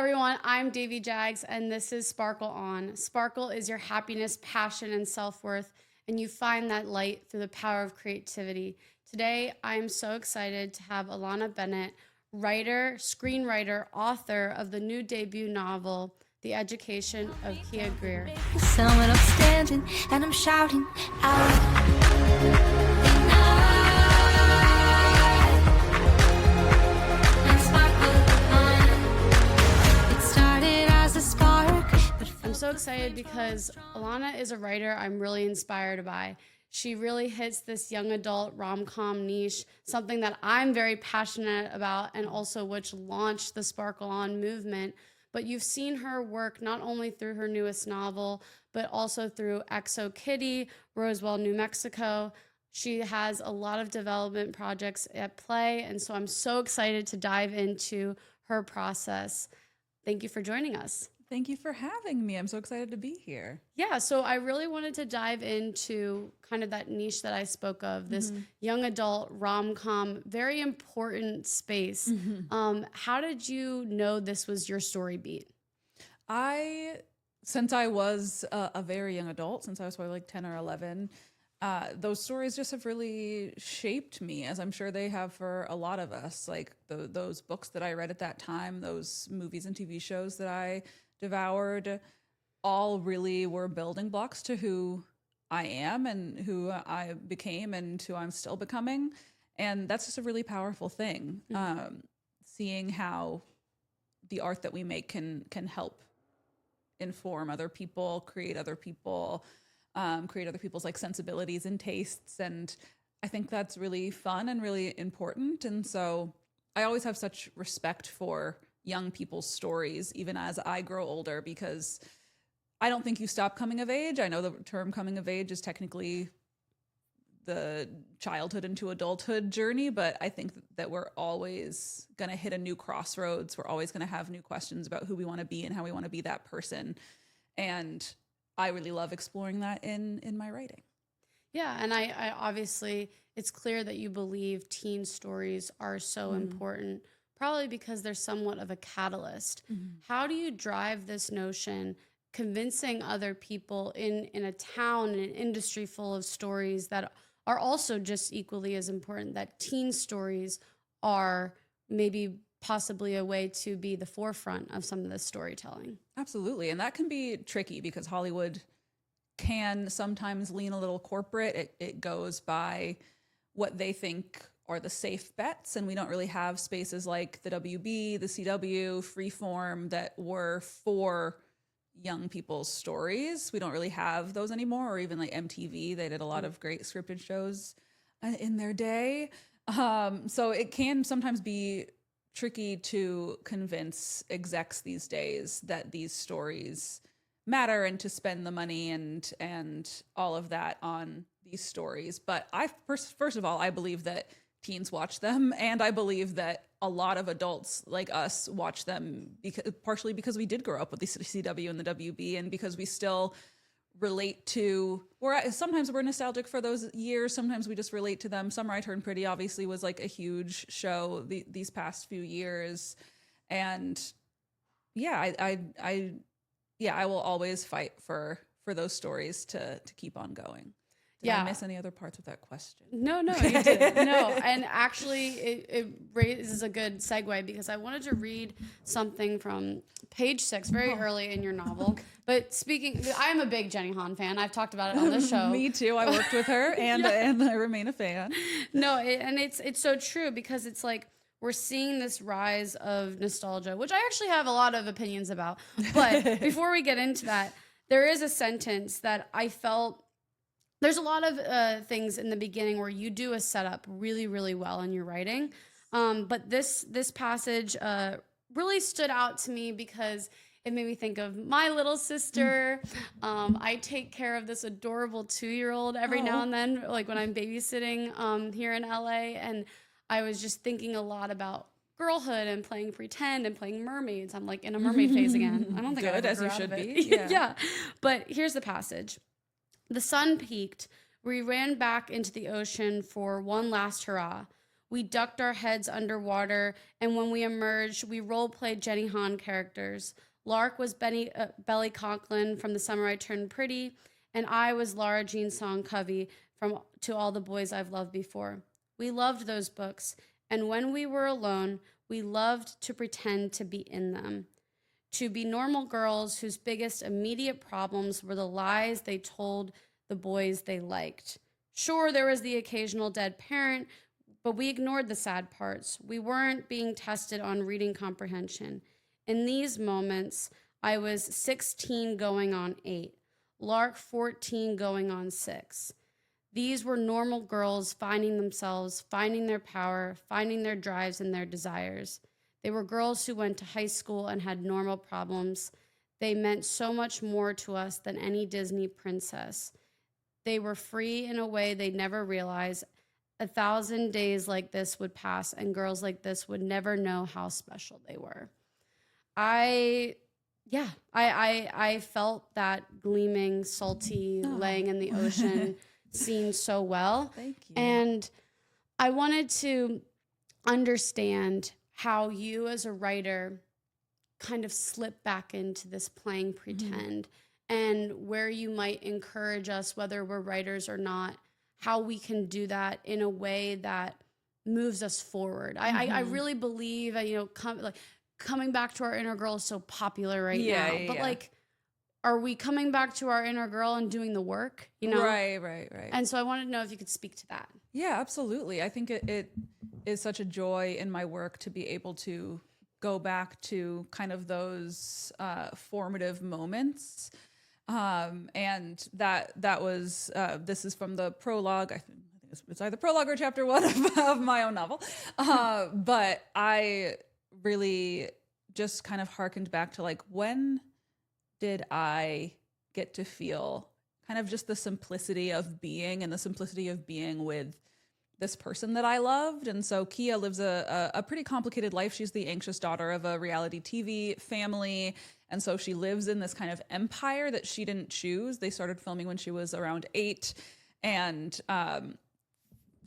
everyone, I'm Davy Jags, and this is Sparkle On. Sparkle is your happiness, passion, and self-worth, and you find that light through the power of creativity. Today, I'm so excited to have Alanna Bennett, writer, screenwriter, author of the new debut novel, The Education of Kia Greer. Someone upstanding, and I'm shouting out. I'm so excited because Alanna is a writer I'm really inspired by. She really hits this young adult rom-com niche, something that I'm very passionate about and also which launched the Sparkle On movement. But you've seen her work not only through her newest novel, but also through XO Kitty, Roswell, New Mexico. She has a lot of development projects at play, and so I'm so excited to dive into her process. Thank you for joining us. Thank you for having me. I'm so excited to be here. Yeah, so I really wanted to dive into kind of that niche that I spoke of, this young adult rom-com, very important space. How did you know this was your story beat? Since I was a very young adult, since I was probably like 10 or 11, those stories just have really shaped me, as I'm sure they have for a lot of us. Like those books that I read at that time, those movies and TV shows that I devoured, all really were building blocks to who I am and who I became and who I'm still becoming. And that's just a really powerful thing. Seeing how the art that we make can help inform other people, create other people's like sensibilities and tastes. And I think that's really fun and really important. And so I always have such respect for young people's stories, even as I grow older, because I don't think you stop coming of age. I know the term coming of age is technically the childhood into adulthood journey, but I think that we're always going to hit a new crossroads. We're always going to have new questions about who we want to be and how we want to be that person. And I really love exploring that in my writing. Yeah, and I obviously, it's clear that you believe teen stories are so important, probably because they're somewhat of a catalyst. How do you drive this notion, convincing other people in a town, in an industry full of stories that are also just equally as important, that teen stories are maybe possibly a way to be the forefront of some of this storytelling? Absolutely. And that can be tricky because Hollywood can sometimes lean a little corporate. It goes by what they think are the safe bets, and we don't really have spaces like the WB, the CW, Freeform that were for young people's stories. We don't really have those anymore, or even like MTV. They did a lot of great scripted shows in their day. So it can sometimes be tricky to convince execs these days that these stories matter and to spend the money and all of that on these stories. But first of all, I believe that teens watch them, and I believe that a lot of adults like us watch them partially because we did grow up with the CW and the WB, and because we still relate to, sometimes we're nostalgic for those years, sometimes we just relate to them. Summer I Turned Pretty obviously was like a huge show these past few years, and yeah, I will always fight for those stories to keep on going. Did I miss any other parts of that question? No, you did. No, and actually it raises a good segue because I wanted to read something from page 6, very early in your novel. But I'm a big Jenny Han fan. I've talked about it on the show. Me too. I worked with her and I remain a fan. No, it's so true because it's like we're seeing this rise of nostalgia, which I actually have a lot of opinions about. But before we get into that, there is a sentence that I felt. There's a lot of things in the beginning where you do a setup really, really well in your writing. But this passage really stood out to me because it made me think of my little sister. I take care of this adorable 2-year-old every now and then, like when I'm babysitting here in LA. And I was just thinking a lot about girlhood and playing pretend and playing mermaids. I'm like in a mermaid phase again. I don't think I ever as grew you out should of it. be. Yeah. But here's the passage. The sun peaked. We ran back into the ocean for one last hurrah. We ducked our heads underwater, and when we emerged, we role-played Jenny Han characters. Lark was Belly Conklin from The Summer I Turned Pretty, and I was Lara Jean Song Covey from To All the Boys I've Loved Before. We loved those books, and when we were alone, we loved to pretend to be in them. To be normal girls whose biggest immediate problems were the lies they told the boys they liked. Sure, there was the occasional dead parent, but we ignored the sad parts. We weren't being tested on reading comprehension. In these moments, I was 16 going on 8, Lark 14 going on 6. These were normal girls finding themselves, finding their power, finding their drives and their desires. They were girls who went to high school and had normal problems. They meant so much more to us than any Disney princess. They were free in a way they'd never realize. 1,000 days like this would pass, and girls like this would never know how special they were. I felt that gleaming, salty, laying in the ocean scene so well. Thank you. And I wanted to understand how you as a writer kind of slip back into this playing pretend and where you might encourage us, whether we're writers or not, how we can do that in a way that moves us forward. I really believe, coming back to our inner girl is so popular right now. But like, are we coming back to our inner girl and doing the work? Right. And so I wanted to know if you could speak to that. Yeah, absolutely. I think it is such a joy in my work to be able to go back to kind of those formative moments. And that was, this is from the prologue. I think it's either prologue or chapter 1 of my own novel. But I really just kind of harkened back to like, when did I get to feel kind of just the simplicity of being and the simplicity of being with this person that I loved? And so Kia lives a pretty complicated life. She's the anxious daughter of a reality TV family. And so she lives in this kind of empire that she didn't choose. They started filming when she was around 8. And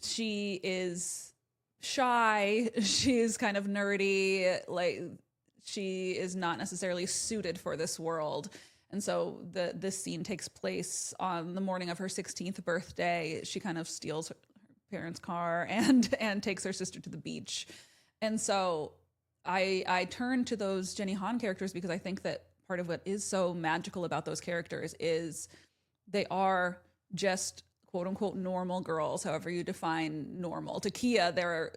she is shy. She's kind of nerdy. Like, she is not necessarily suited for this world. And so this scene takes place on the morning of her 16th birthday. She kind of steals her parents' car and takes her sister to the beach. And so I turn to those Jenny Han characters because I think that part of what is so magical about those characters is they are just quote unquote normal girls, however you define normal. To Kia, they're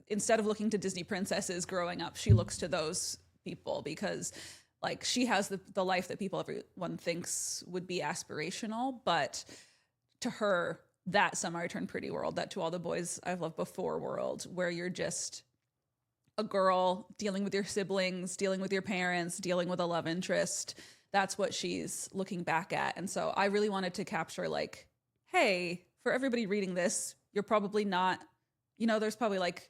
instead of looking to Disney princesses growing up, she looks to those people because like she has the life that everyone thinks would be aspirational, but to her, that Summer I Turned Pretty world, that To All the Boys I've Loved Before world, where you're just a girl dealing with your siblings, dealing with your parents, dealing with a love interest, that's what she's looking back at. And so I really wanted to capture like, hey, for everybody reading this, you're probably not, there's probably like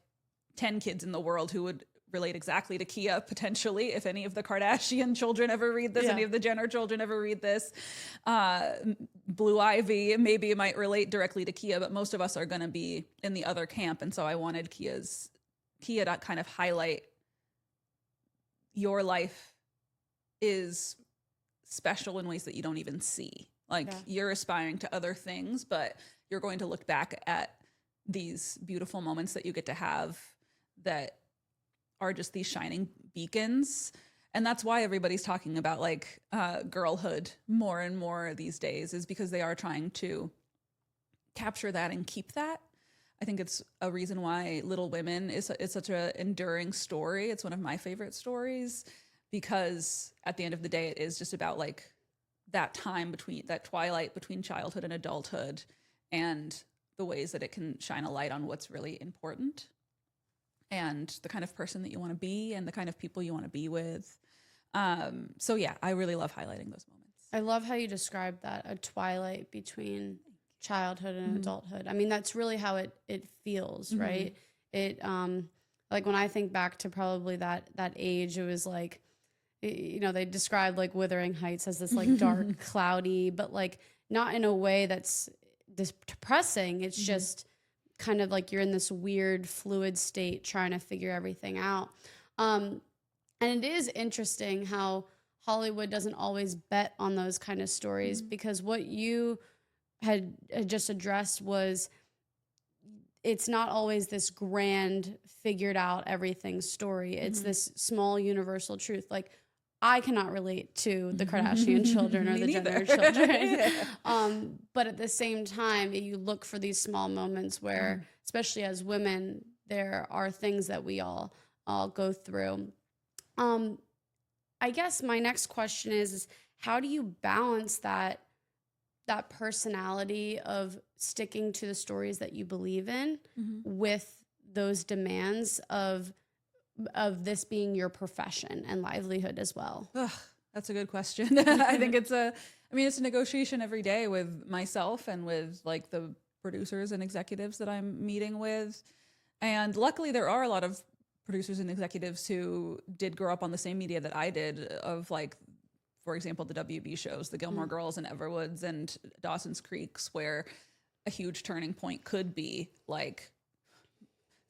10 kids in the world who would relate exactly to Kia, potentially, if any of the Kardashian children ever read this, any of the Jenner children ever read this. Blue Ivy maybe might relate directly to Kia, but most of us are going to be in the other camp. And so I wanted Kia to kind of highlight your life is special in ways that you don't even see. Like you're aspiring to other things, but you're going to look back at these beautiful moments that you get to have that are just these shining beacons. And that's why everybody's talking about like girlhood more and more these days, is because they are trying to capture that and keep that. I think it's a reason why Little Women is such an enduring story. It's one of my favorite stories because at the end of the day, it is just about like that time between that twilight between childhood and adulthood and the ways that it can shine a light on what's really important and the kind of person that you want to be and the kind of people you want to be with. So yeah, I really love highlighting those moments. I love how you described that, a twilight between childhood and adulthood. I mean, that's really how it feels, right? It like when I think back to probably that age, it was like, they described like Wuthering Heights as this like dark, cloudy, but like not in a way that's depressing. It's just kind of like you're in this weird fluid state trying to figure everything out. And it is interesting how Hollywood doesn't always bet on those kind of stories, because what you had just addressed was it's not always this grand figured out everything story. It's this small universal truth. Like, I cannot relate to the Kardashian children or the Jenner children. But at the same time, you look for these small moments where, especially as women, there are things that we all go through. I guess my next question is how do you balance that personality of sticking to the stories that you believe in with those demands of this being your profession and livelihood as well? Ugh, that's a good question. I think it's a negotiation every day with myself and with like the producers and executives that I'm meeting with. And luckily there are a lot of producers and executives who did grow up on the same media that I did, of like, for example, the WB shows, the Gilmore Girls and Everwoods and Dawson's Creeks, where a huge turning point could be like,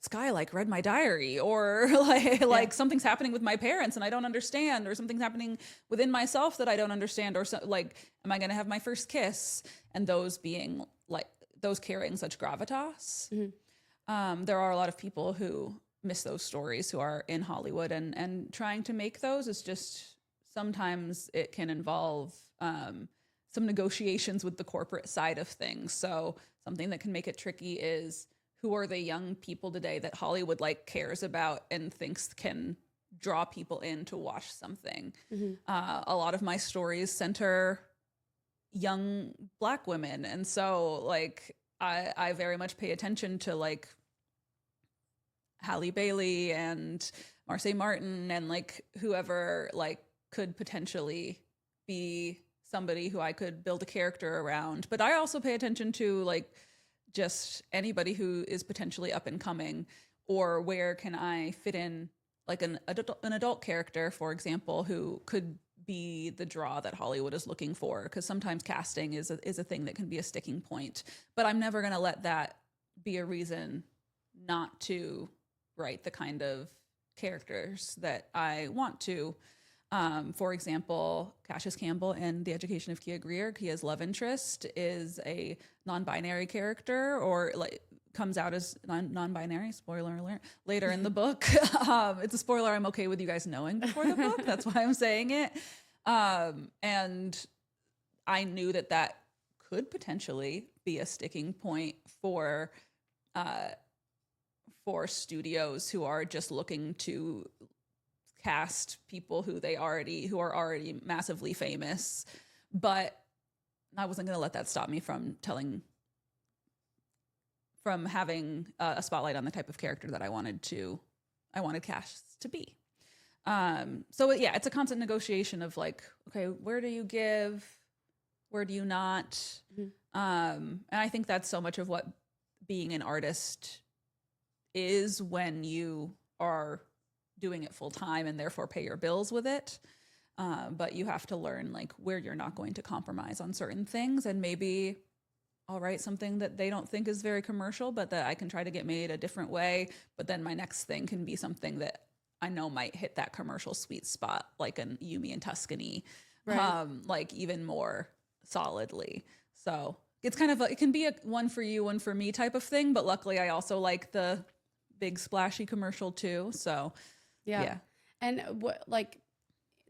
Sky like read my diary, or like something's happening with my parents and I don't understand, or something's happening within myself that I don't understand, or like, am I going to have my first kiss? And those being like, those carrying such gravitas. There are a lot of people who miss those stories, who are in Hollywood, and trying to make those is just, sometimes it can involve some negotiations with the corporate side of things. So something that can make it tricky is, who are the young people today that Hollywood like cares about and thinks can draw people in to watch something? A lot of my stories center young Black women. And so like, I very much pay attention to like Halle Bailey and Marsai Martin and like whoever like could potentially be somebody who I could build a character around. But I also pay attention to like just anybody who is potentially up and coming, or where can I fit in like an adult character, for example, who could be the draw that Hollywood is looking for. Because sometimes casting is a thing that can be a sticking point. But I'm never going to let that be a reason not to write the kind of characters that I want to. For example, Cassius Campbell in The Education of Kia Greer, Kia's love interest is a non-binary character, or like comes out as non-binary, spoiler alert, later in the book. It's a spoiler I'm okay with you guys knowing before the book. That's why I'm saying it. And I knew that could potentially be a sticking point for studios who are just looking to cast people who are already massively famous. But I wasn't going to let that stop me from having a spotlight on the type of character that I wanted cast to be. So yeah, it's a constant negotiation of like, okay, where do you give, where do you not? And I think that's so much of what being an artist is, when you are doing it full time and therefore pay your bills with it. But you have to learn like where you're not going to compromise on certain things, and maybe I'll write something that they don't think is very commercial, but that I can try to get made a different way. But then my next thing can be something that I know might hit that commercial sweet spot, like an Yumi and Tuscany, right. Like even more solidly. So it's kind of it can be a one for you, one for me type of thing. But luckily I also like the big splashy commercial too. So yeah. And what, like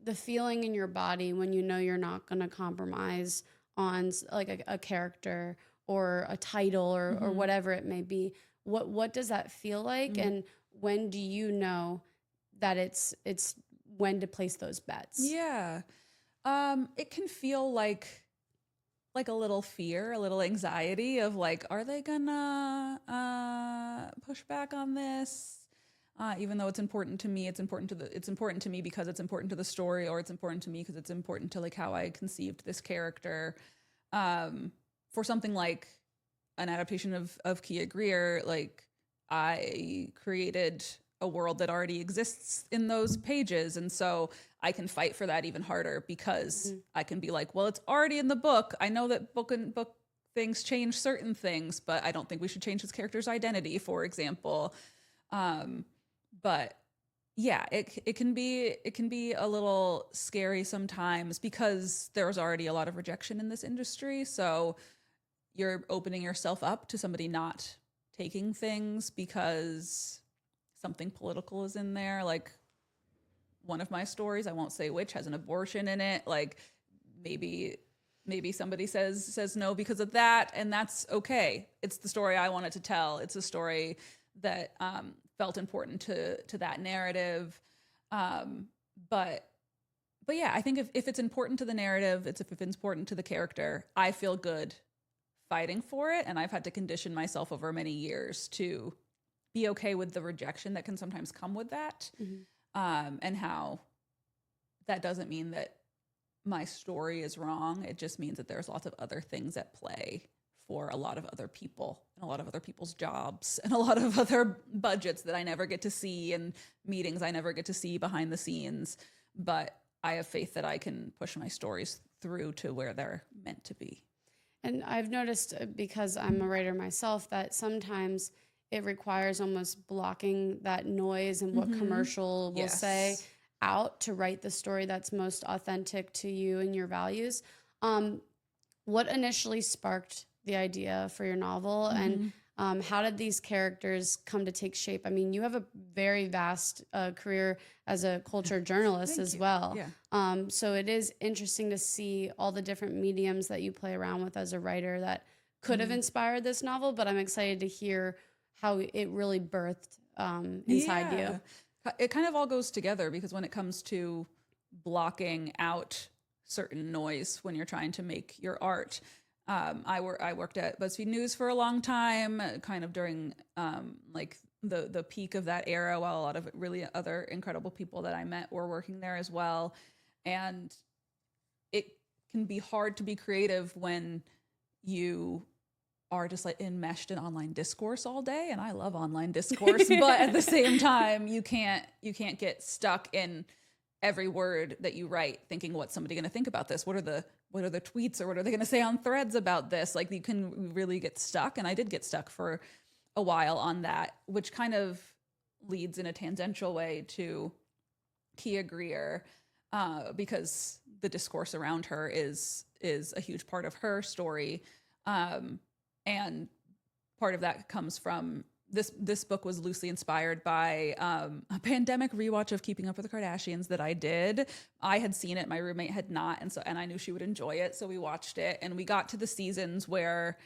the feeling in your body when you know you're not going to compromise on like a character or a title or whatever it may be. What does that feel like? And when do you know that it's when to place those bets? Yeah. It can feel like a little fear, a little anxiety of like, are they gonna push back on this? Even though it's important to me, it's important to me because it's important to the story, or it's important to me because it's important to like how I conceived this character. For something like an adaptation of Kia Greer, like I created a world that already exists in those pages, and so I can fight for that even harder because I can be like, well, it's already in the book. I know that book things change certain things, but I don't think we should change his character's identity, for example. But yeah, it can be a little scary sometimes because there's already a lot of rejection in this industry. So you're opening yourself up to somebody not taking things because something political is in there. Like one of my stories, I won't say which, has an abortion in it. Like maybe somebody says no because of that, and that's okay. It's the story I wanted to tell. It's a story that felt important to that narrative. But yeah, I think if it's important to the narrative, if it's important to the character, I feel good fighting for it. And I've had to condition myself over many years to be okay with the rejection that can sometimes come with that. And how that doesn't mean that my story is wrong. It just means that there's lots of other things at play for a lot of other people and a lot of other people's jobs and a lot of other budgets that I never get to see and meetings I never get to see behind the scenes. But I have faith that I can push my stories through to where they're meant to be. And I've noticed, because I'm a writer myself, that sometimes it requires almost blocking that noise and what commercial will say out to write the story that's most authentic to you and your values. What initially sparked the idea for your novel, and how did these characters come to take shape? I mean, you have a very vast career as a culture journalist as well. Yeah. So it is interesting to see all the different mediums that you play around with as a writer that could have inspired this novel, but I'm excited to hear how it really birthed inside you. It kind of all goes together, because when it comes to blocking out certain noise when you're trying to make your art, I worked at BuzzFeed News for a long time, kind of during like the peak of that era, while a lot of really other incredible people that I met were working there as well. And it can be hard to be creative when you are just like enmeshed in online discourse all day. And I love online discourse, but at the same time, you can't get stuck in every word that you write thinking, what's somebody going to think about this? What are the tweets, or what are they going to say on threads about this? Like, you can really get stuck. And I did get stuck for a while on that, which kind of leads in a tangential way to Kia Greer, because the discourse around her is a huge part of her story. And part of that comes from this book was loosely inspired by a pandemic rewatch of Keeping Up with the Kardashians that I did. I had seen it, my roommate had not, and I knew she would enjoy it, so we watched it. And we got to the seasons where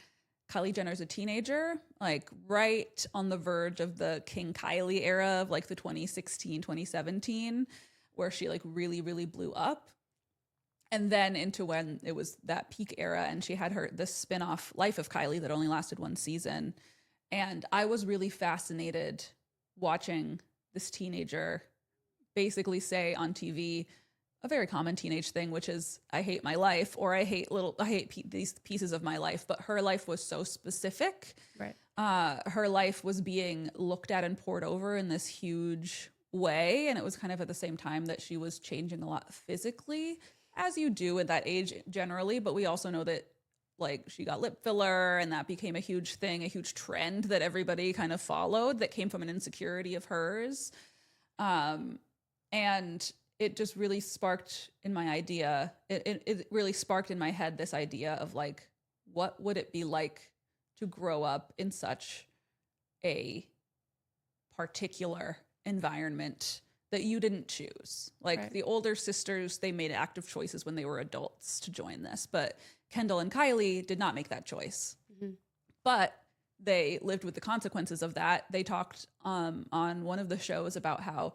Kylie Jenner's a teenager, like right on the verge of the King Kylie era of like the 2016, 2017, where she like really, really blew up. And then into when it was that peak era, and she had this spin-off Life of Kylie that only lasted one season. And I was really fascinated watching this teenager basically say on TV a very common teenage thing, which is, I hate my life, or I hate these pieces of my life. But her life was so specific. Right. Her life was being looked at and poured over in this huge way. And it was kind of at the same time that she was changing a lot physically, as you do at that age generally. But we also know that like she got lip filler, and that became a huge thing, a huge trend that everybody kind of followed, that came from an insecurity of hers. And it just really sparked in my idea. It really sparked in my head this idea of like, what would it be like to grow up in such a particular environment that you didn't choose? Like Right. The older sisters, they made active choices when they were adults to join this, but Kendall and Kylie did not make that choice. But they lived with the consequences of that. They talked on one of the shows about how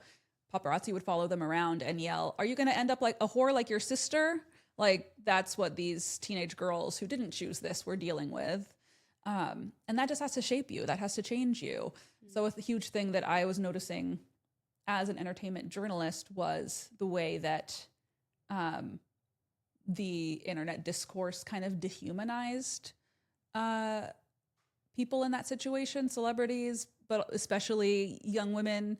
paparazzi would follow them around and yell, "Are you going to end up like a whore like your sister?" Like, that's what these teenage girls who didn't choose this were dealing with. And that just has to shape you. That has to change you. So a huge thing that I was noticing as an entertainment journalist was the way that the internet discourse kind of dehumanized people in that situation, celebrities, but especially young women.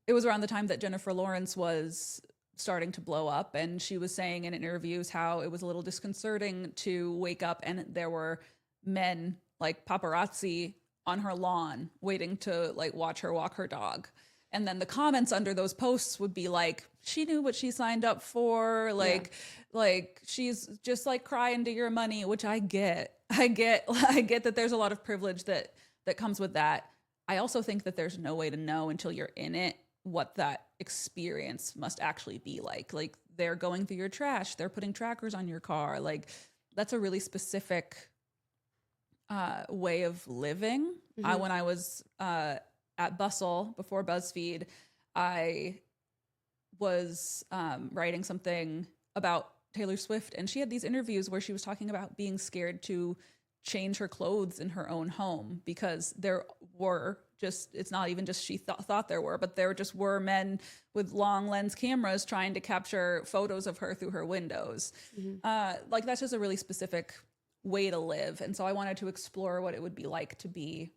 It was around the time that Jennifer Lawrence was starting to blow up. And she was saying in interviews how it was a little disconcerting to wake up and there were men like paparazzi on her lawn waiting to like watch her walk her dog. And then the comments under those posts would be like, she knew what she signed up for. Like she's just like cry into your money, which I get that there's a lot of privilege that comes with that. I also think that there's no way to know until you're in it what that experience must actually be like. Like they're going through your trash, they're putting trackers on your car. Like that's a really specific way of living. When I was at Bustle before BuzzFeed, I was writing something about Taylor Swift, and she had these interviews where she was talking about being scared to change her clothes in her own home because there were it's not even just she thought there were, but there just were men with long lens cameras trying to capture photos of her through her windows. Like that's just a really specific way to live. And so I wanted to explore what it would be like to be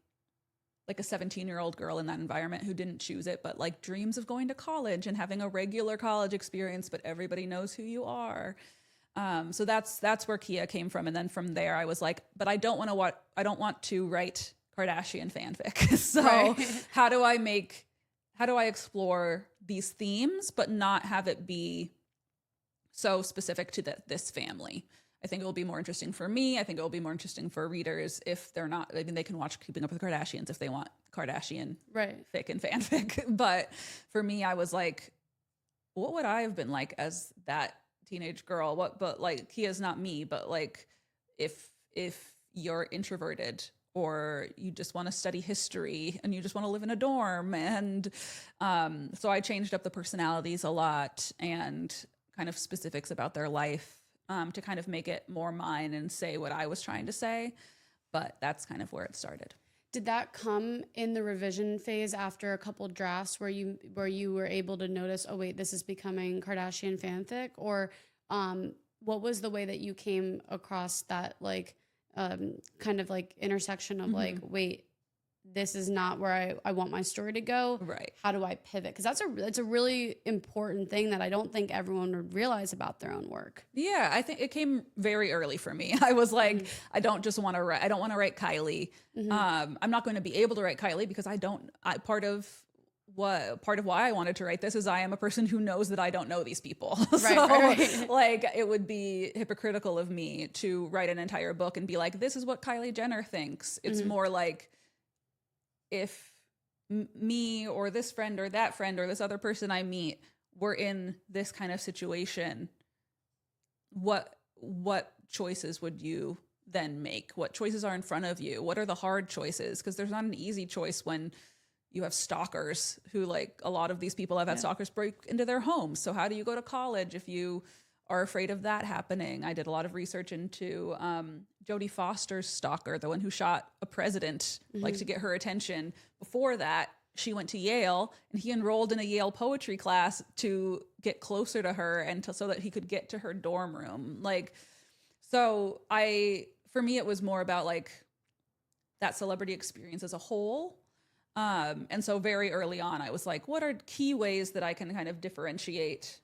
like a 17-year-old girl in that environment who didn't choose it, but like dreams of going to college and having a regular college experience, but everybody knows who you are. So that's where Kia came from. And then from there I was like, but I don't want to write Kardashian fanfic. So Right. how do I explore these themes, but not have it be so specific to this family? I think it will be more interesting for me. I think it will be more interesting for readers if they're not, I mean, they can watch Keeping Up with the Kardashians if they want Kardashian fic and fanfic. But for me, I was like, what would I have been like as that teenage girl? But like, Kia's not me, but like, if you're introverted or you just want to study history and you just want to live in a dorm. And so I changed up the personalities a lot and kind of specifics about their life to kind of make it more mine and say what I was trying to say. But that's kind of where it started. Did that come in the revision phase after a couple drafts where you were able to notice, oh wait, this is becoming Kardashian fanfic? Or what was the way that you came across that like kind of like intersection of like, wait, this is not where I want my story to go. Right. How How do I pivot? Because that's a really important thing that I don't think everyone would realize about their own work. Yeah, I think it came very early for me. I was like, I don't want to write Kylie. I'm not going to be able to write Kylie because part of why I wanted to write this is I am a person who knows that I don't know these people. Right. Like it would be hypocritical of me to write an entire book and be like, this is what Kylie Jenner thinks. It's more like if me or this friend or that friend or this other person I meet were in this kind of situation, what choices would you then make? What choices are in front of you? What are the hard choices? Because there's not an easy choice when you have stalkers who, like, a lot of these people have had stalkers break into their homes. So how do you go to college if you are afraid of that happening? I did a lot of research into Jodie Foster's stalker, the one who shot a president, like to get her attention. Before that, she went to Yale and he enrolled in a Yale poetry class to get closer to her and so that he could get to her dorm room. Like, so for me, it was more about like that celebrity experience as a whole. And so very early on, I was like, what are key ways that I can kind of differentiate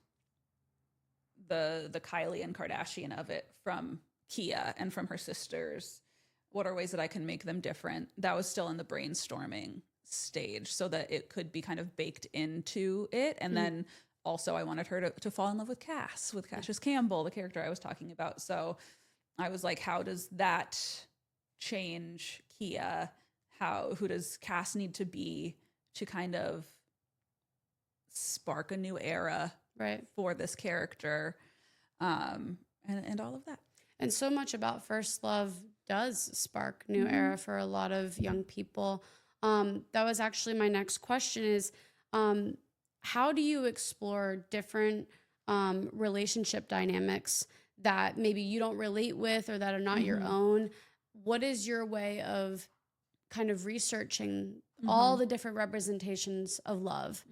the Kylie and Kardashian of it from Kia and from her sisters? What are ways that I can make them different? That was still in the brainstorming stage so that it could be kind of baked into it. And then also I wanted her to fall in love with Cassius Campbell, the character I was talking about. So I was like, how does that change Kia? Who does Cass need to be to kind of spark a new era for this character, and all of that. And so much about First Love does spark new era for a lot of young people. That was actually my next question is, how do you explore different relationship dynamics that maybe you don't relate with or that are not your own? What is your way of kind of researching all the different representations of love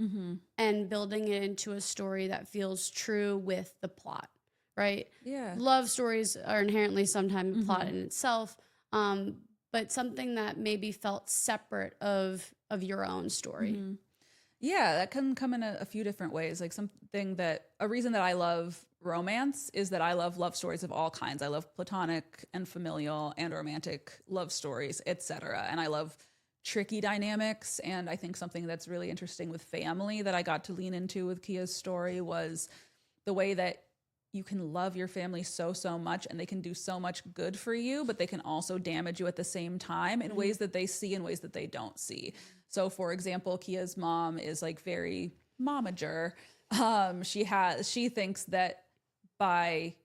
and building it into a story that feels true with the plot, right? Yeah. Love stories are inherently sometimes a plot in itself, but something that maybe felt separate of your own story. Yeah, that can come in a few different ways. Like a reason that I love romance is that I love stories of all kinds. I love platonic and familial and romantic love stories, etc. And I love tricky dynamics. And I think something that's really interesting with family that I got to lean into with Kia's story was the way that you can love your family so much and they can do so much good for you, but they can also damage you at the same time in ways that they see and ways that they don't see. So for example, Kia's mom is like very momager. She thinks that by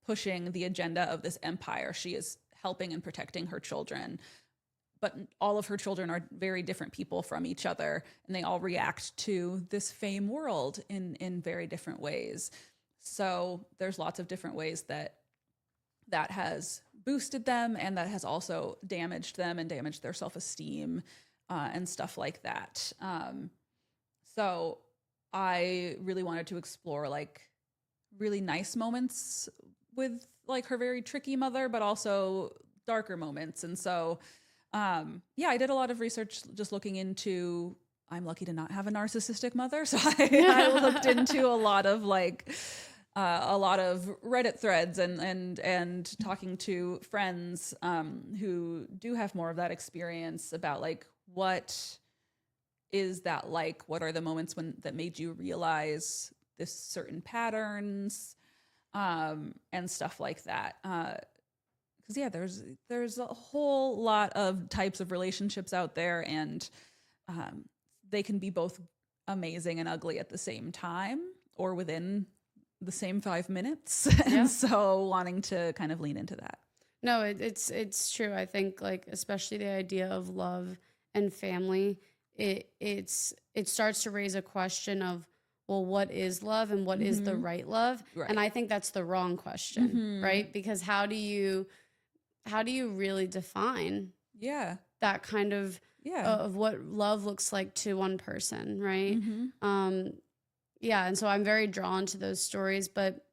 pushing the agenda of this empire, she is helping and protecting her children. But all of her children are very different people from each other, and they all react to this fame world in very different ways. So there's lots of different ways that has boosted them, and that has also damaged them and damaged their self-esteem and stuff like that. So I really wanted to explore like really nice moments with like her very tricky mother, but also darker moments. And so, I did a lot of research just looking into, I'm lucky to not have a narcissistic mother. So I looked into a lot of Reddit threads and talking to friends who do have more of that experience about like, what is that like? What are the moments that made you realize this certain patterns and stuff like that? Because there's a whole lot of types of relationships out there, and they can be both amazing and ugly at the same time or within the same 5 minutes. Yeah. And so wanting to kind of lean into that. No, it's true. I think like especially the idea of love and family, it starts to raise a question of, well, what is love and what is the right love? Right. And I think that's the wrong question, right? Because how do you really define that kind of what love looks like to one person, right? And so I'm very drawn to those stories, but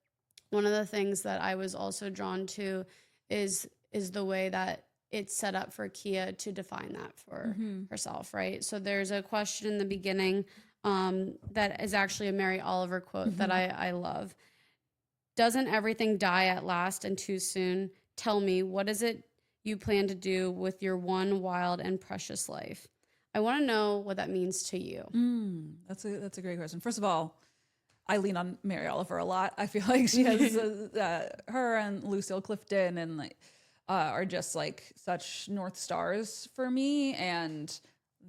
one of the things that I was also drawn to is the way that it's set up for Kia to define that for herself, right? So there's a question in the beginning that is actually a Mary Oliver quote that I love. Doesn't everything die at last and too soon? Tell me, what is it you plan to do with your one wild and precious life? I want to know what that means to you. That's a great question. First of all, I lean on Mary Oliver a lot. I feel like she has her and Lucille Clifton and like are just like such North Stars for me. And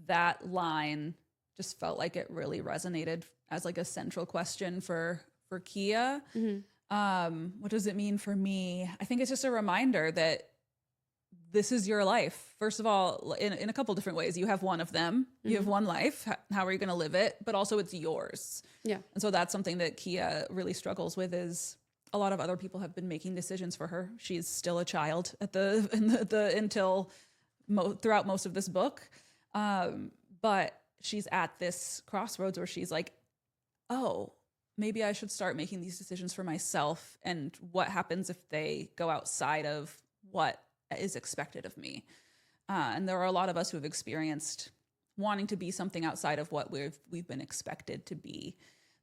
that line just felt like it really resonated as like a central question for Kia. What does it mean for me? I think it's just a reminder that this is your life. First of all, in a couple different ways. You have one of them. You have one life. How are you going to live it? But also it's yours. Yeah. And so that's something that Kia really struggles with is a lot of other people have been making decisions for her. She's still a child until throughout most of this book. But she's at this crossroads where she's like, oh, maybe I should start making these decisions for myself. And what happens if they go outside of what is expected of me? And there are a lot of us who have experienced wanting to be something outside of what we've been expected to be.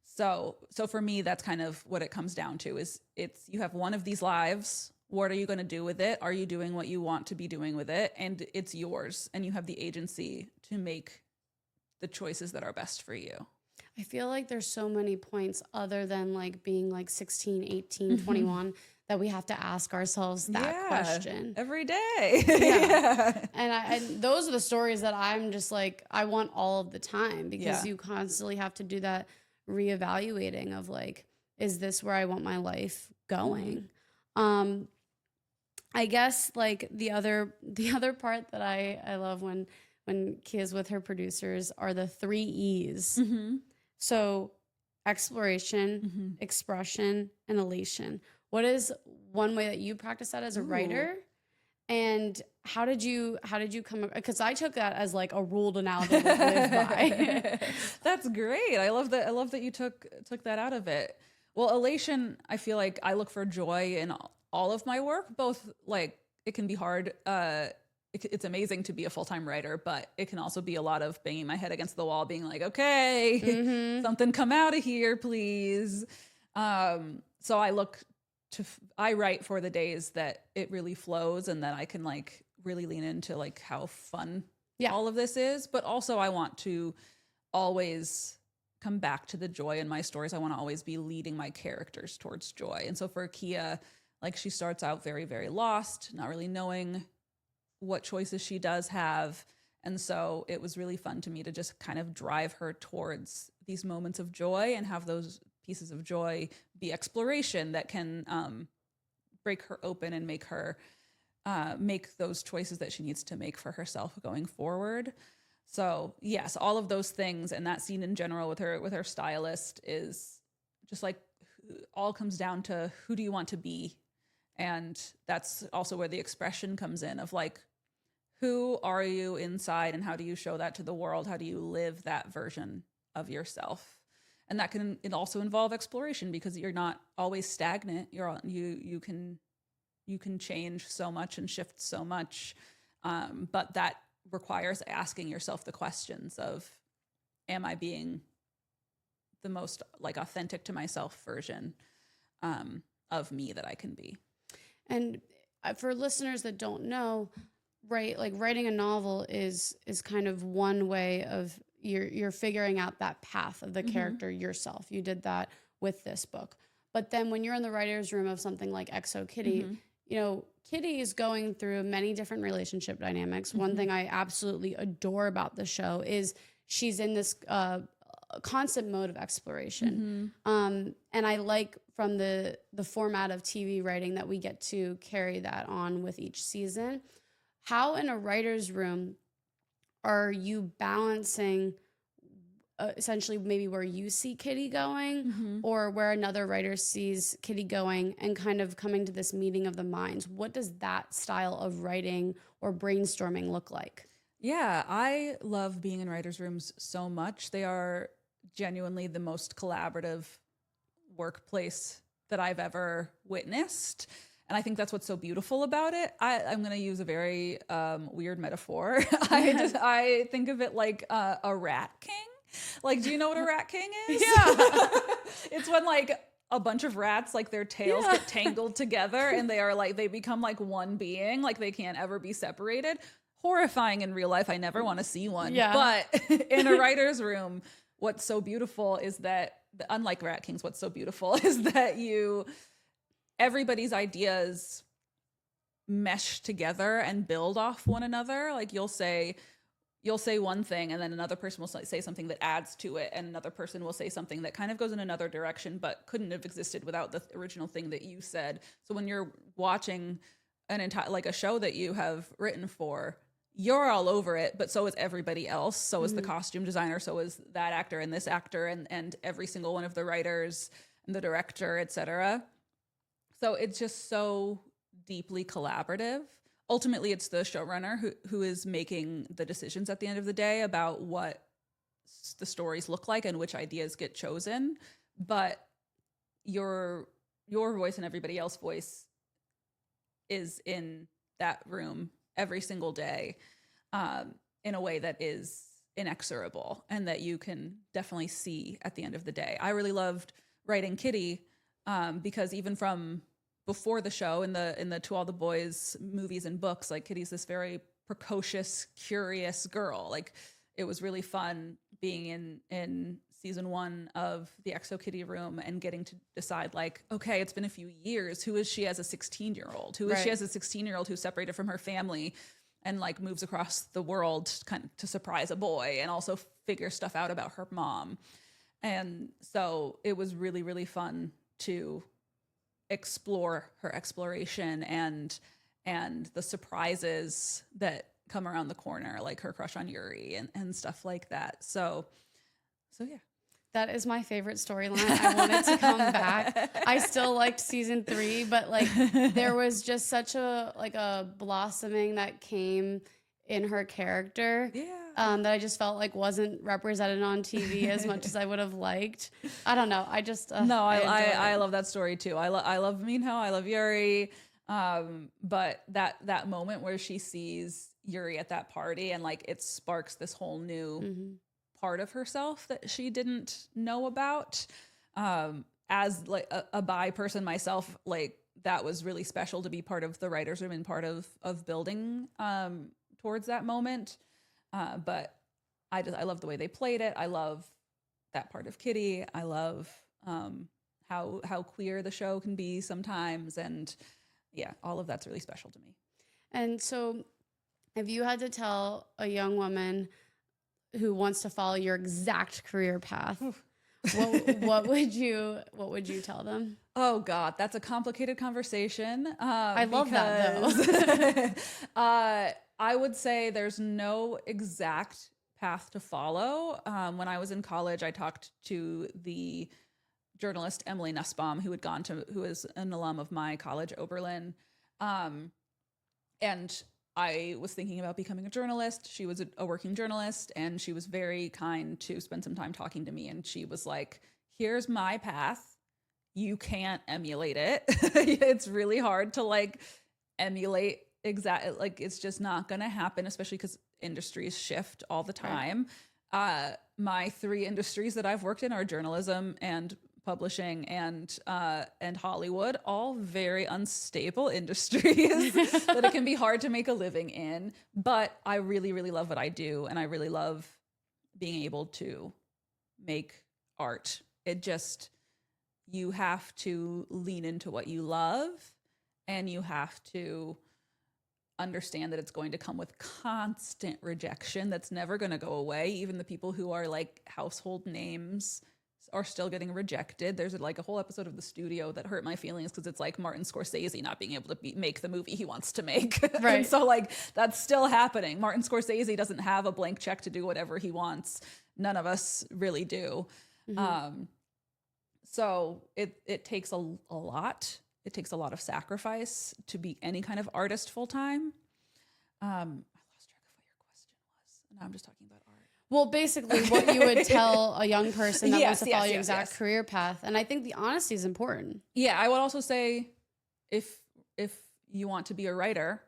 So for me, that's kind of what it comes down to is you have one of these lives. What are you going to do with it? Are you doing what you want to be doing with it? And it's yours, and you have the agency to make the choices that are best for you. I feel like there's so many points other than like being like 16, 18, 21 that we have to ask ourselves that question every day. And those are the stories that I'm just like, I want all of the time because you constantly have to do that reevaluating of like, is this where I want my life going? I guess like the other part that I love when Kia's with her producers are the 3 E's. So exploration, expression, and elation. What is one way that you practice that as a writer? And how did you come? Because I took that as like a rule to now live by. That's great. I love that you took that out of it. Well, elation, I feel like I look for joy in all of my work. Both like it can be hard it's amazing to be a full-time writer, but it can also be a lot of banging my head against the wall, being like, okay, something come out of here, please. So I write for the days that it really flows and that I can like really lean into like how fun all of this is. But also I want to always come back to the joy in my stories. I want to always be leading my characters towards joy. And so for Kia, like she starts out very, very lost, not really knowing what choices she does have. And so it was really fun to me to just kind of drive her towards these moments of joy and have those pieces of joy be exploration that can break her open and make her make those choices that she needs to make for herself going forward. So yes, all of those things, and that scene in general with her stylist is just like all comes down to who do you want to be? And that's also where the expression comes in of like, who are you inside and how do you show that to the world? How do you live that version of yourself? And that can also involve exploration because you're not always stagnant. You can change so much and shift so much. But that requires asking yourself the questions of, am I being the most like authentic to myself version of me that I can be? And for listeners that don't know, right, like writing a novel is kind of one way of you're figuring out that path of the character yourself. You did that with this book. But then when you're in the writer's room of something like XO Kitty, you know, Kitty is going through many different relationship dynamics. One thing I absolutely adore about the show is she's in this constant mode of exploration. And I like from the format of TV writing that we get to carry that on with each season. How in a writer's room are you balancing essentially maybe where you see Kitty going or where another writer sees Kitty going and kind of coming to this meeting of the minds? What does that style of writing or brainstorming look like? Yeah, I love being in writers' rooms so much. They are genuinely the most collaborative workplace that I've ever witnessed. And I think that's what's so beautiful about it. I'm going to use a very weird metaphor. I think of it like a rat king. Like, do you know what a rat king is? Yeah. It's when like a bunch of rats, like their tails get tangled together and they become like one being, like they can't ever be separated. Horrifying in real life. I never want to see one. Yeah. But in a writer's room, what's so beautiful is that, unlike rat kings, what's so beautiful is that everybody's ideas mesh together and build off one another. Like you'll say one thing and then another person will say something that adds to it, and another person will say something that kind of goes in another direction but couldn't have existed without the original thing that you said. So when you're watching an entire like a show that you have written for, you're all over it, but so is everybody else. So is the costume designer, so is that actor and this actor and every single one of the writers and the director, etc. So it's just so deeply collaborative. Ultimately, it's the showrunner who is making the decisions at the end of the day about what the stories look like and which ideas get chosen. But your voice and everybody else's voice is in that room every single day in a way that is inexorable and that you can definitely see at the end of the day. I really loved writing Kitty because even from before the show in the To All the Boys movies and books, like Kitty's this very precocious, curious girl. Like it was really fun being in season 1 of the XO Kitty room and getting to decide like, okay, it's been a few years. Who is she as a 16-year-old? Who is she as a 16-year-old who's separated from her family and like moves across the world kind of to surprise a boy and also figure stuff out about her mom. And so it was really, really fun to explore her exploration and the surprises that come around the corner, like her crush on Yuri and stuff like that. So yeah. That is my favorite storyline. I wanted to come back. I still liked season 3, but like there was just such a blossoming that came in her character that I just felt like wasn't represented on TV as much as I would have liked. I don't know. I just I love that story too. I love Minho. I love Yuri. But that moment where she sees Yuri at that party and like it sparks this whole new part of herself that she didn't know about. As like a bi person myself, like that was really special to be part of the writers' room and part of building towards that moment. But I love the way they played it. I love that part of Kitty. I love how queer the show can be sometimes, and yeah, all of that's really special to me. And so, if you had to tell a young woman who wants to follow your exact career path, what would you tell them? Oh God, that's a complicated conversation. I love that though. I would say there's no exact path to follow. When I was in college, I talked to the journalist Emily Nussbaum, who is an alum of my college, Oberlin. And I was thinking about becoming a journalist. She was a working journalist, and she was very kind to spend some time talking to me. And she was like, here's my path. You can't emulate it. It's really hard to like emulate like it's just not going to happen, especially because industries shift all the time. Right. My 3 industries that I've worked in are journalism and publishing and Hollywood, all very unstable industries that it can be hard to make a living in. But I really, really love what I do. And I really love being able to make art. You have to lean into what you love, and you have to understand that it's going to come with constant rejection that's never going to go away. Even the people who are like household names are still getting rejected. There's like a whole episode of The Studio that hurt my feelings because it's like Martin Scorsese not being able to make the movie he wants to make. Right. And so like that's still happening. Martin Scorsese doesn't have a blank check to do whatever he wants. None of us really do. So it takes a lot. It takes a lot of sacrifice to be any kind of artist full time. I lost track of what your question was. Now I'm just talking about art. Well, basically what you would tell a young person that wants to follow your exact career path. And I think the honesty is important. Yeah, I would also say if you want to be a writer,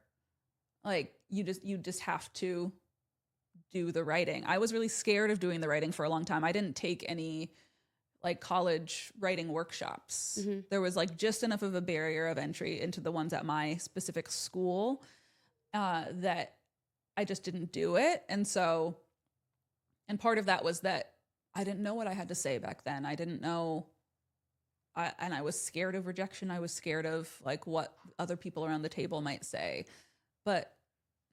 like you just have to do the writing. I was really scared of doing the writing for a long time. I didn't take any like college writing workshops. There was like just enough of a barrier of entry into the ones at my specific school that I just didn't do it. And part of that was that I didn't know what I had to say back then. I didn't know. And I was scared of rejection. I was scared of like what other people around the table might say. But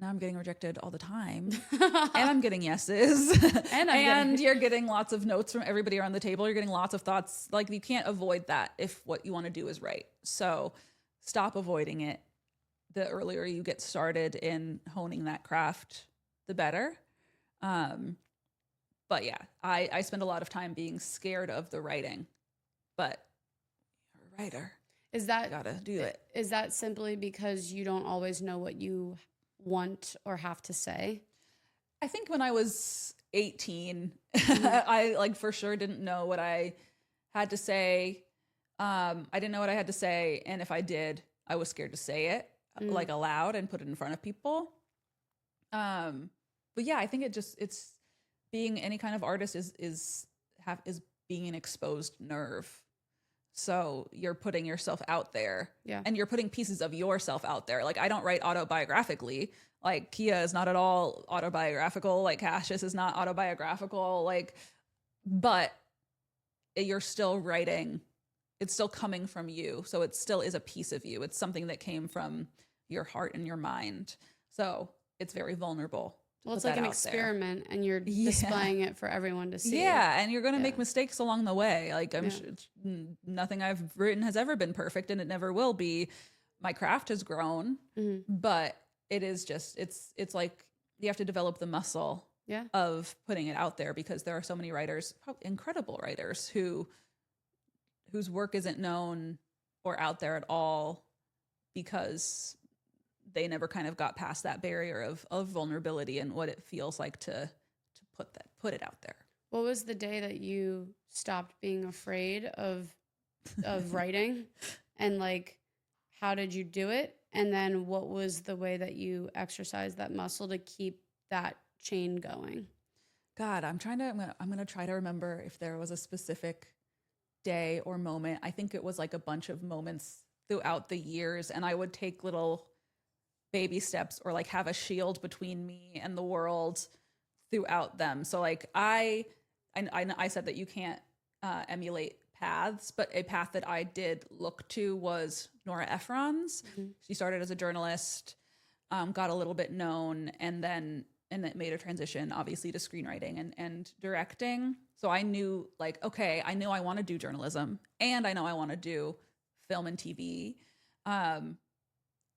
now I'm getting rejected all the time. And I'm getting yeses. And you're getting lots of notes from everybody around the table. You're getting lots of thoughts. Like you can't avoid that if what you want to do is right. So stop avoiding it. The earlier you get started in honing that craft, the better. But yeah, I spend a lot of time being scared of the writing. But you're a writer. You gotta do it. Is that simply because you don't always know what you want or have to say? I think when I was 18, I like for sure didn't know what I had to say. I didn't know what I had to say, and if I did, I was scared to say it like aloud and put it in front of people. But yeah, I think it's being any kind of artist is being an exposed nerve. So you're putting yourself out there, and you're putting pieces of yourself out there. Like I don't write autobiographically. Like Kia is not at all autobiographical. Like Cassius is not autobiographical. Like, but you're still writing. It's still coming from you. So it still is a piece of you. It's something that came from your heart and your mind. So it's very vulnerable. Well, it's like an experiment and you're displaying it for everyone to see. Yeah, and you're going to make mistakes along the way. Like I'm sure nothing I've written has ever been perfect, and it never will be. My craft has grown, but it is just it's like you have to develop the muscle of putting it out there, because there are so many writers, incredible writers whose work isn't known or out there at all because they never kind of got past that barrier of vulnerability and what it feels like to put it out there. What was the day that you stopped being afraid of writing, and like how did you do it? And then what was the way that you exercised that muscle to keep that chain going? God, I'm gonna try to remember if there was a specific day or moment. I think it was like a bunch of moments throughout the years, and I would take little baby steps or like have a shield between me and the world throughout them. So like I said that you can't emulate paths, but a path that I did look to was Nora Ephron's. She started as a journalist, got a little bit known, and it made a transition obviously to screenwriting and directing. So I knew like, okay, I know I want to do journalism and I know I want to do film and TV.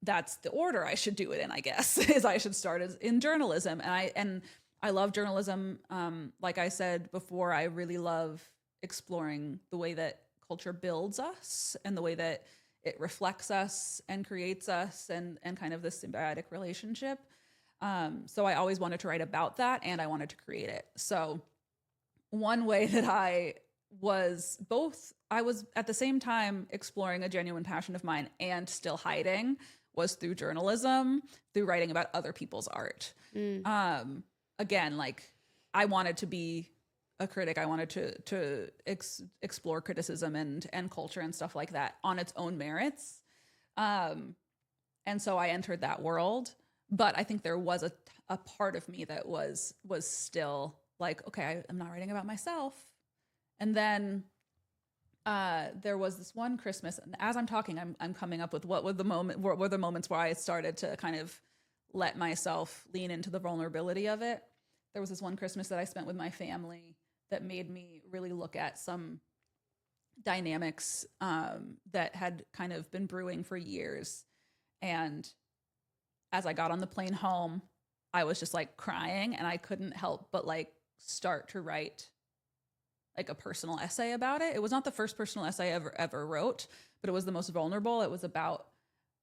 That's the order I should do it in, I guess, is I should start in journalism. And I love journalism. Like I said before, I really love exploring the way that culture builds us and the way that it reflects us and creates us and kind of this symbiotic relationship. So I always wanted to write about that and I wanted to create it. So one way that I was at the same time exploring a genuine passion of mine and still hiding was through journalism, through writing about other people's art. Again, like I wanted to be a critic. I wanted to explore criticism and culture and stuff like that on its own merits. And so I entered that world, but I think there was a part of me that was still like, okay, I'm not writing about myself. And then there was this one Christmas, and as I'm talking, I'm coming up with what were the moments where I started to kind of let myself lean into the vulnerability of it. There was this one Christmas that I spent with my family that made me really look at some dynamics that had kind of been brewing for years. And as I got on the plane home, I was just like crying, and I couldn't help but like start to write like a personal essay about it. It was not the first personal essay I ever wrote, but it was the most vulnerable. It was about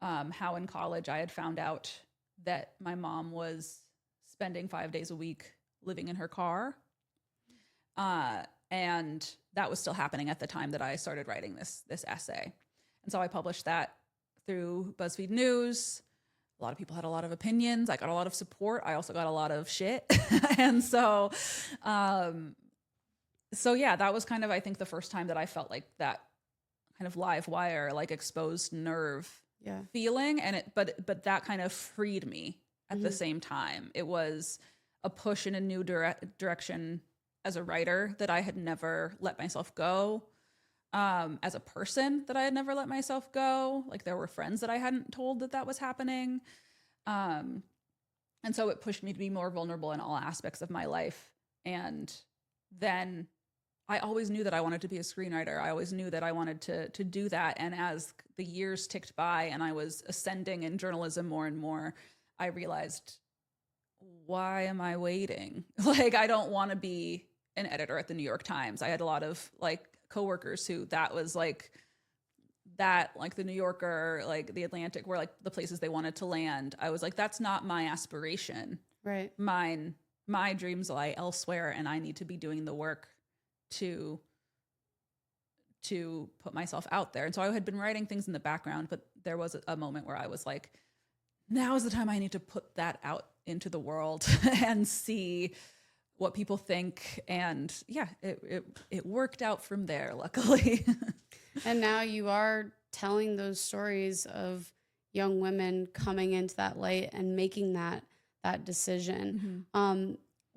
how in college I had found out that my mom was spending 5 days a week living in her car. And that was still happening at the time that I started writing this essay. And so I published that through BuzzFeed News. A lot of people had a lot of opinions. I got a lot of support. I also got a lot of shit. And so yeah, that was kind of, I think, the first time that I felt like that kind of live wire, like exposed nerve feeling. And but that kind of freed me at the same time. It was a push in a new direction as a writer that I had never let myself go. As a person that I had never let myself go. Like there were friends that I hadn't told that was happening. And so it pushed me to be more vulnerable in all aspects of my life. And then I always knew that I wanted to be a screenwriter. I always knew that I wanted to do that. And as the years ticked by and I was ascending in journalism more and more, I realized, why am I waiting? Like, I don't want to be an editor at the New York Times. I had a lot of like coworkers who that was like that, like the New Yorker, like the Atlantic were like the places they wanted to land. I was like, that's not my aspiration. Right. My dreams lie elsewhere, and I need to be doing the work to put myself out there. And so I had been writing things in the background, but there was a moment where I was like, now is the time I need to put that out into the world and see what people think. And yeah, it worked out from there, luckily. And now you are telling those stories of young women coming into that light and making that decision.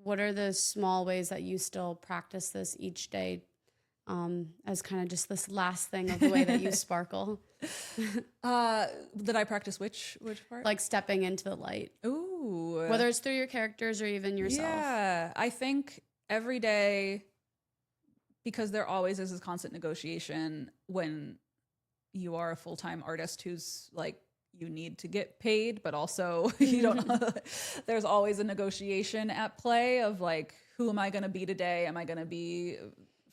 What are the small ways that you still practice this each day, as kind of just this last thing of the way that you sparkle? That I practice which part? Like stepping into the light. Ooh. Whether it's through your characters or even yourself. Yeah, I think every day, because there always is this constant negotiation when you are a full-time artist who's like, you need to get paid, but also you don't there's always a negotiation at play of like, who am I going to be today? Am I going to be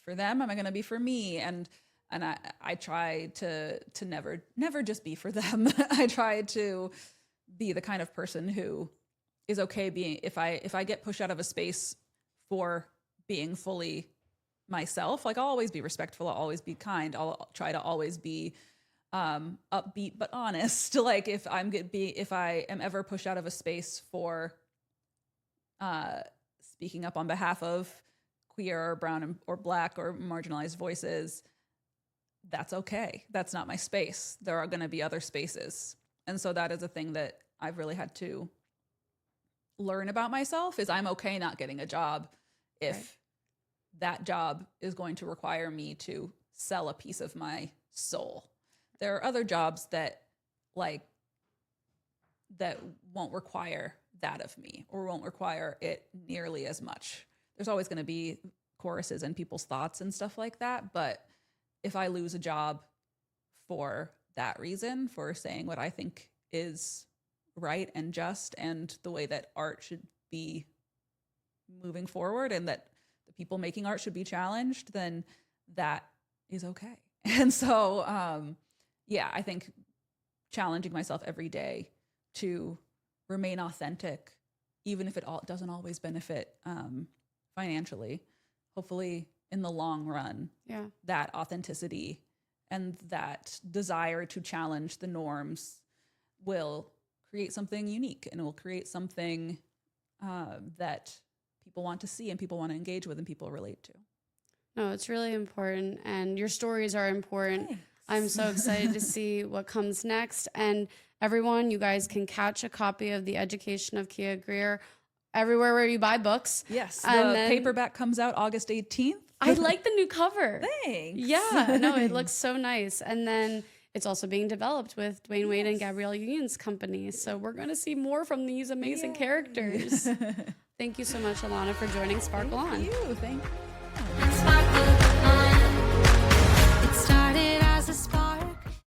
for them? Am I going to be for me? And I try to never just be for them. I try to be the kind of person who is okay being, if I get pushed out of a space for being fully myself, like I'll always be respectful. I'll always be kind. I'll try to always be upbeat but honest. Like if I am ever pushed out of a space for speaking up on behalf of queer or brown or black or marginalized voices, that's okay. That's not my space. There are going to be other spaces. And so that is a thing that I've really had to learn about myself, is I'm okay not getting a job if that job is going to require me to sell a piece of my soul. There are other jobs that won't require that of me, or won't require it nearly as much. There's always going to be choruses and people's thoughts and stuff like that. But if I lose a job for that reason, for saying what I think is right and just and the way that art should be moving forward, and that the people making art should be challenged, then that is okay. And so, I think challenging myself every day to remain authentic, even if it doesn't always benefit financially, hopefully in the long run, that authenticity and that desire to challenge the norms will create something unique, and it will create something that people want to see and people want to engage with and people relate to. No, it's really important, and your stories are important. Thanks. I'm so excited to see what comes next. And everyone, you guys can catch a copy of The Education of Kia Greer everywhere where you buy books. Yes, and the paperback comes out August 18th. I like the new cover. Thanks. Yeah, no, it looks so nice. And then it's also being developed with Dwayne Wade and Gabrielle Union's company. So we're going to see more from these amazing characters. Thank you so much, Alanna, for joining Sparkle On. Thank you.